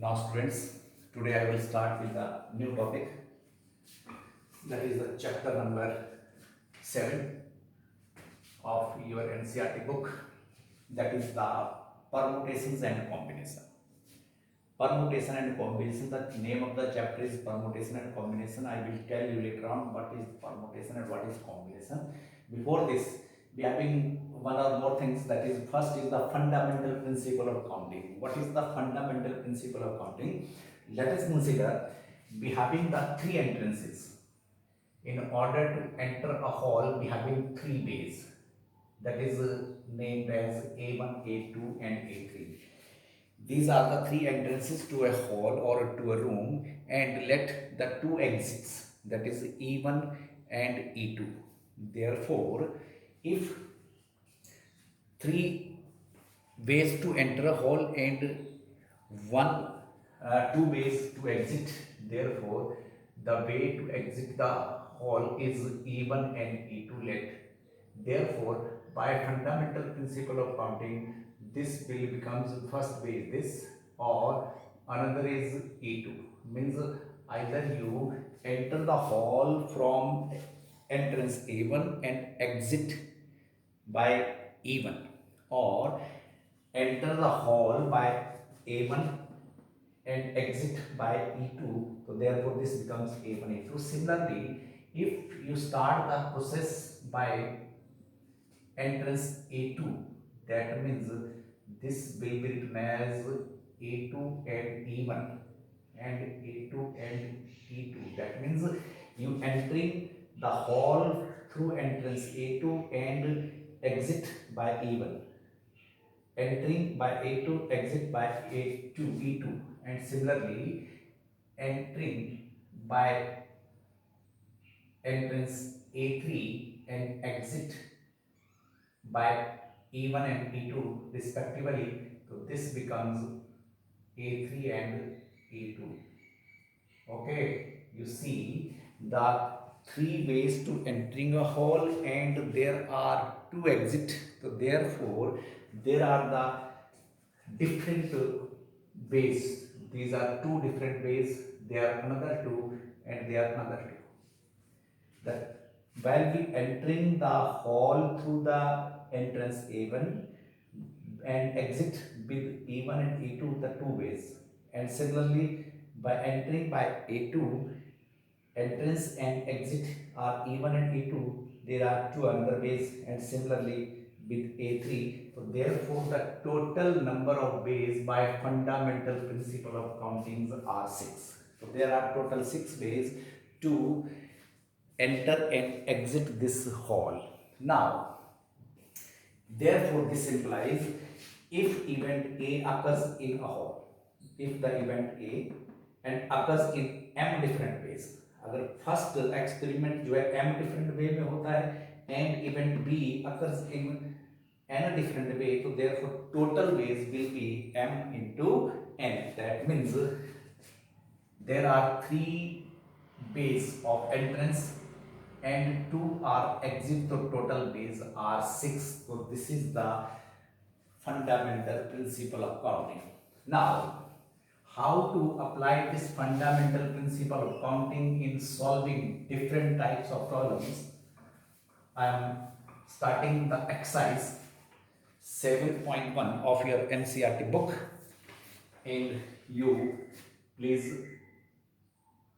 Now students, today I will start with the new topic, that is the chapter number 7 of your NCERT book, that is the permutations and combination. Permutation and combination, the name of the chapter is permutation and combination. I will tell you later on what is permutation and what is combination. Before this, we are having one or more things, that is first is the fundamental principle of counting. What is the fundamental principle of counting? Let us consider we having the three entrances. In order to enter a hall, we having three bays, that is named as A1, A2 and A3. These are the three entrances to a hall or to a room, and let the two exits, that is E1 and E2. Therefore, if three ways to enter a hall and two ways to exit, therefore the way to exit the hall is E1 and E2 let. Therefore, by fundamental principle of counting, this will becomes first way is this, or another is E2. Means either you enter the hall from entrance A1 and exit by E1, or enter the hall by A1 and exit by E2. So therefore this becomes A1, A2. Similarly, if you start the process by entrance A2, that means this will be written as A2 and E1 and A2 and E2. That means you entering the hall through entrance A2 and exit by E1. Entering by A2, exit by A2, E2, and similarly entering by entrance A3 and exit by E1 and E2 respectively. So this becomes A3 and A2. Okay, you see the three ways to entering a hall and there are two exit. So therefore there are the different ways. These are two different ways. They are another two and they are another two. That while we entering the hall through the entrance A1 and exit with E1 and E2, the two ways. And similarly, by entering by A2, entrance and exit are E1 and E2, there are two other ways, and similarly with A3. So therefore the total number of ways by fundamental principle of countings are 6. So there are total 6 ways to enter and exit this hall. Now, therefore this implies if event A occurs in a hall, if the event A and occurs in m different ways, अगर first experiment जो है m different way में होता है and event B occurs in n different way, so therefore total ways will be m into n. That means there are three ways of entrance and two are exit, so total ways are 6. So this is the fundamental principle of counting. Now, how to apply this fundamental principle of counting in solving different types of problems? I am starting the exercise 7.1 of your NCERT book, and you please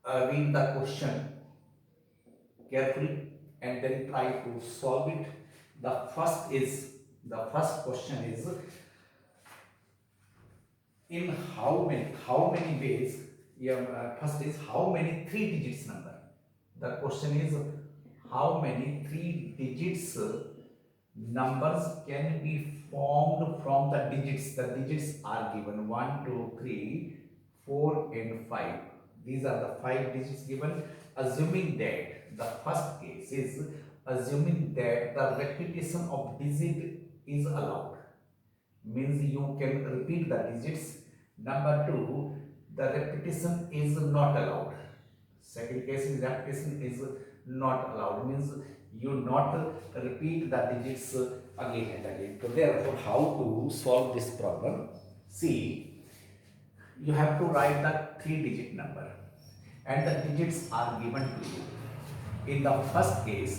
read the question carefully and then try to solve it. The first question is, in how many ways, first is how many 3 digits number. The question is how many 3 digits numbers can be formed from the digits. The digits are given 1, 2, 3, 4 and 5. These are the 5 digits given. Assuming that the first case is assuming that the repetition of digit is allowed, means you can repeat the digits. Number 2, the repetition is not allowed. Second case is repetition is not allowed, means you not repeat the digits again and again. So therefore, how to solve this problem? See, you have to write the 3-digit number and the digits are given to you. In the first case,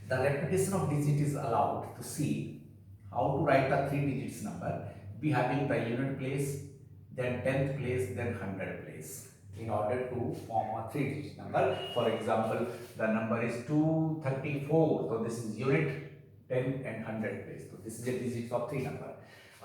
the repetition of digit is allowed. To see how to write the 3 digits number, we have in the unit place, then 10th place, then 100 place in order to form a 3-digit number. For example, the number is 234, so this is unit, 10 and 100 place, so this is the digits of 3 number.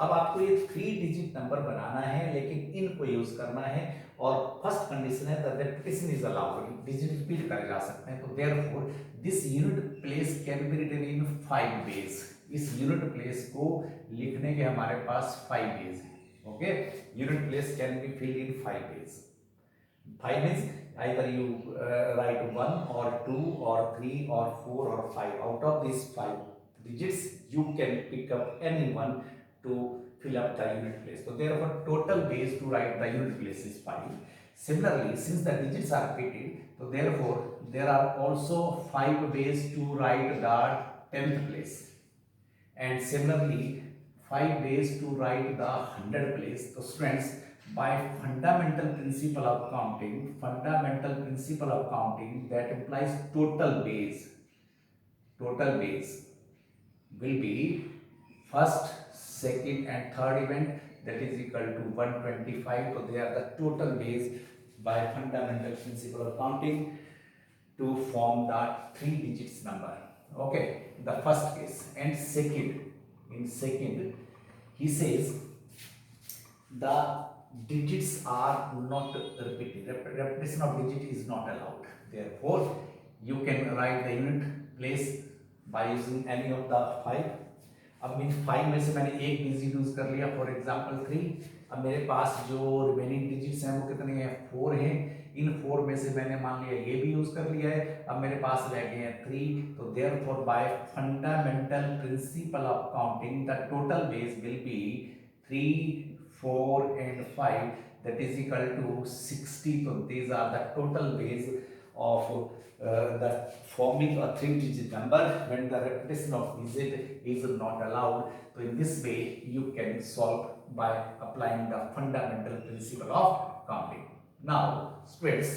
अब आपको ये 3 digit number बनाना है, लेकिन इनको use करना है और फर्स्ट कंडीशन है the repetition is allowed, digit repeat करे जा सकते हैं. तो therefore this unit place can be written in 5 ways. इस यूनिट प्लेस को लिखने के हमारे पास 5 वेज हैं. Okay, unit place can be filled in 5 ways. 5 means either you write 1 or 2 or 3 or 4 or 5. Out of these 5 digits you can pick up any one to fill up the unit place. So therefore total ways to write the unit place is 5. Similarly, since the digits are repeated, so therefore there are also 5 ways to write the 10th place, and similarly 5 ways to write the 100th place. So students, by fundamental principle of counting that implies total ways will be first, second and third event, that is equal to 125. So they are the total ways by fundamental principle of counting to form the 3 digits number. Okay, the first case. And second he says the digits are not repeated. Repetition of digit is not allowed. Therefore you can write the unit place by using any of the 5. अब mean 5 में से मैंने एक digit use कर लिया, for example 3. अब मेरे पास जो रिमेनिंग डिजिट्स हैं वो कितने हैं? 4 हैं. इन 4 में से मैंने मान लिया ये भी यूज कर लिया है. अब मेरे पास रह गए हैं 3. तो therefore by fundamental principle of counting the total ways will be 3, 4 and 5, that is equal to 60. So these are the total ways of the forming a 3-digit number when the repetition of digit is not allowed. So in this way you can solve by applying the fundamental principle of counting. Now students,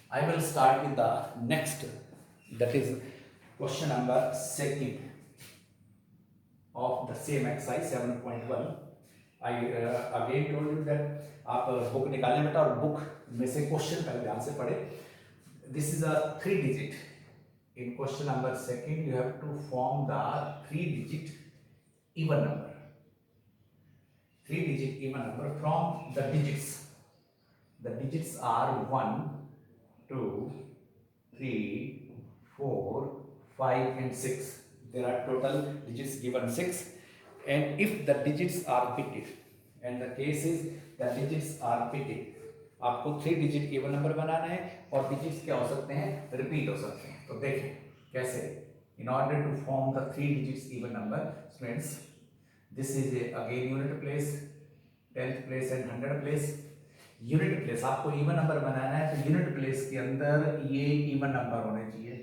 I will start with the next, that is question number 2 of the same exercise 7.1. I again told you that आप book निकालें बेटा और book में से question पहले ध्यान से पढ़े. This is a 3-digit. In question number 2 you have to form the 3-digit even number. 3-digit even number from the digits. The digits are 1, 2, 3, 4, 5 and 6. There are total digits given 6. And if the digits are repeated, and the case is the digits are repeated, आपको 3-digit even number बनाना है और digits क्या हो सकते हैं? Repeat हो सकते हैं. तो देखें कैसे. In order to form the 3 digits even number, students, this is again unit place, 10th place and 100th place. Unit place आपको इवन नंबर बनाना है तो यूनिट प्लेस के अंदर ये इवन नंबर होने चाहिए.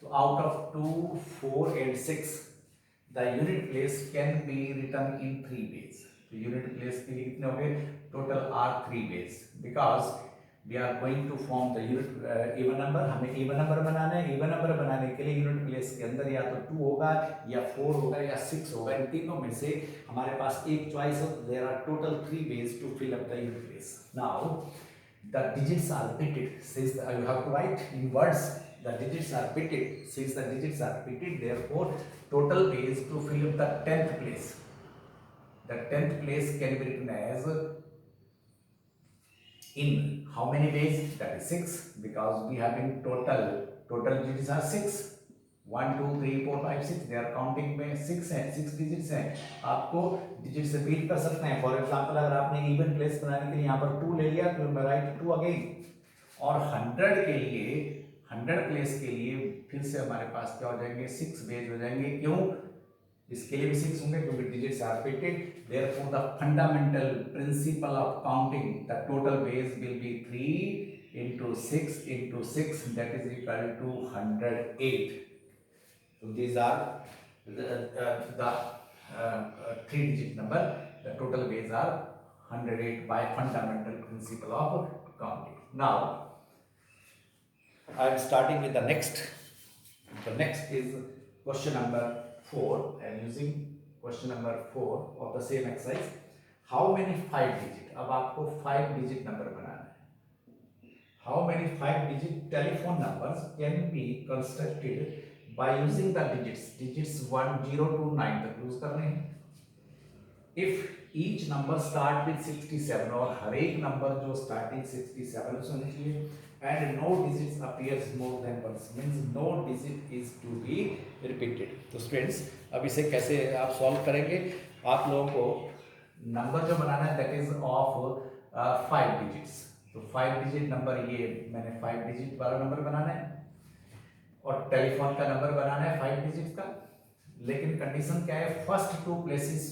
तो out of 2, 4 and 6 the unit place can be written in 3 ways. तो यूनिट प्लेस के लिए कितने हो गए? Total are 3 ways, because we are going to form the unit even number. हमें इवन नंबर बनाना है. इवन नंबर बनाने के लिए यूनिट प्लेस के अंदर या तो 2 होगा या 4 होगा या 6 होगा. इन तीनों में से हमारे पास एक चॉइस है. There are total 3 ways to fill up the unit place. Now the digits are repeated. Since you have to write in words, the digits are repeated. Since the digits are repeated, therefore total ways to fill up the 10th place. The 10th place can be written as in how many ways? That is 6, because we have in total digits are 6. 1, 2, 3, 4, 5, 6. They are counting में 6 हैं, 6 digits हैं. आपको digits repeat कर सकते हैं. For example अगर आपने even place बनाने के लिए यहाँ पर 2 ले लिया तो राइट 2 अगेन. और 100 के लिए 100 प्लेस के लिए फिर से हमारे पास क्या हो जाएंगे? 6 वेज हो जाएंगे. क्यों? इसके लिए भी 6 होंगे क्योंकि digits are repeated. Therefore the fundamental principle of counting, the total ways will be 3 into 6 into 6, that is equal to 108. So these are the 3-digit number. The total ways are 108 by fundamental principle of counting. Now I am starting with the next. The next is question number 4. I am using question number 4 of the same exercise. How many 5 digit? अब आपको 5 digit number बनाना है. How many 5 digit telephone numbers can be constructed by using the digits 1 0 to 9 तक use करने हैं. If each number start with 67 और हर एक number जो starting 67 से होनी चाहिए and no digits appears more than once means no digit is to be repeated. तो स्टूडेंट्स अब इसे कैसे आप सॉल्व करेंगे? आप लोगों को नंबर जो बनाना है दैट इज ऑफ 5 डिजिट्स. तो 5 डिजिट नंबर ये मैंने 5 डिजिट वाला नंबर बनाना है और टेलीफोन का नंबर बनाना है 5 डिजिट का. लेकिन कंडीशन क्या है? फर्स्ट 2 प्लेसेस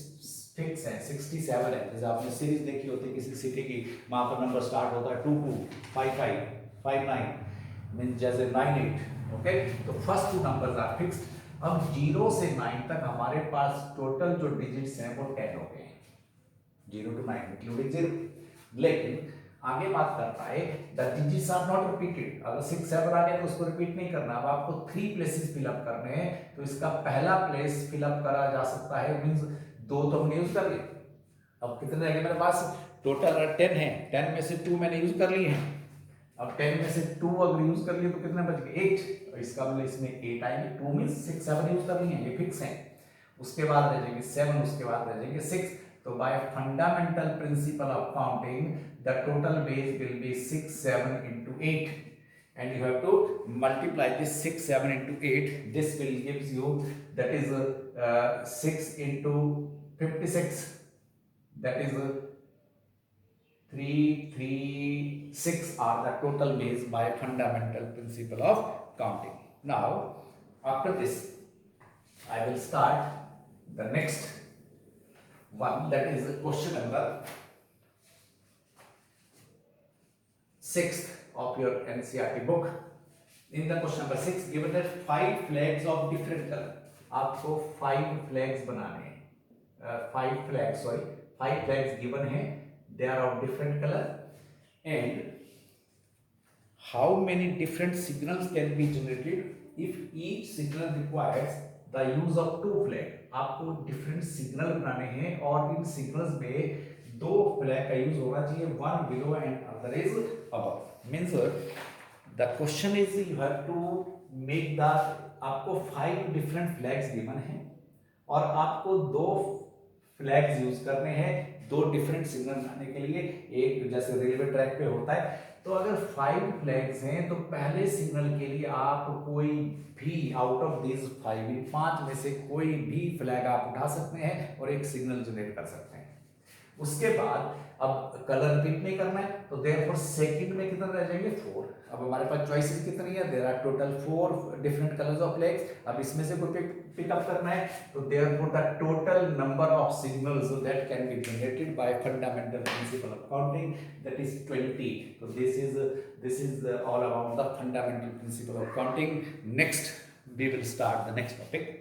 फिक्स है. 67 है. जैसे आपने सीरीज देखी होती है किसी सिटी की, वहां पर नंबर स्टार्ट होता है 22 55 59 मीन जैसे 98. ओके, तो फर्स्ट 2 नंबर्स आर फिक्स्ड. अब 0 से 9 तक हमारे पास टोटल जो डिजिट्स हैं वो 10 हो गए हैं. 0 to 9 इंक्लूडिंग 0. लेकिन आगे बात करता है the digits are not repeated. अगर 6 7 आ गया तो उसको रिपीट नहीं करना. अब आपको 3 प्लेसेस फिलअप करने हैं तो इसका पहला प्लेस फिलअप करा जा सकता है. मींस 2 तो हमने यूज कर लिए. अब कितने रह गए मेरे पास? टोटल 10 है. 10 में से 2 मैंने यूज कर लिए हैं. अब 10 में से 2 अगर यूज कर लिए तो कितने बच गए? 8. इसका मतलब इसमें 8 आएंगे. 2 मींस 6 7 यूज कर लिए हैं, ये फिक्स है. उसके बाद रह जाएंगे 7, उसके बाद रह जाएंगे 6. तो bye fundamental principle of counting the total base will be 6 7 into 8 and you have to multiply this 6 7 into 8. This will gives you that is 6 into 56, that is 3 3 6 are the total base by fundamental principle of counting. Now after this I will start the next one, that is question number 6th of your NCERT book. In the question number 6 given that 5 flags of different color. आपको 5 flags बनाने हैं. 5 flags given हैं. They are of different color and how many different signals can be generated if each signal requires the use of 2 flag. आपको different signal बनाने हैं और इन signals में 2 flag का यूज होना चाहिए. One below and other is above. Means the question is you have to make the, आपको 5 different flags given हैं और आपको 2 फ्लैग्स यूज करने हैं 2 डिफरेंट सिग्नल बनाने के लिए. एक जैसे रेलवे ट्रैक पे होता है. तो अगर 5 फ्लैग्स हैं तो पहले सिग्नल के लिए आप कोई भी आउट ऑफ दिस 5 में से कोई भी फ्लैग आप उठा सकते हैं और एक सिग्नल जनरेट कर सकते हैं. उसके बाद अब कलर रिपीट नहीं करना है तो देयरफॉर सेकंड में कितना रह जाएंगे? 4. अब हमारे पास चॉइसेस कितनी है? There are total 4 different colours of flags. अब इसमें से कोई पिकअप करना है तो therefore the total number of signals that can be generated by fundamental principle of counting that is 20. तो this is all about the fundamental principle of counting. Next we will start the next topic.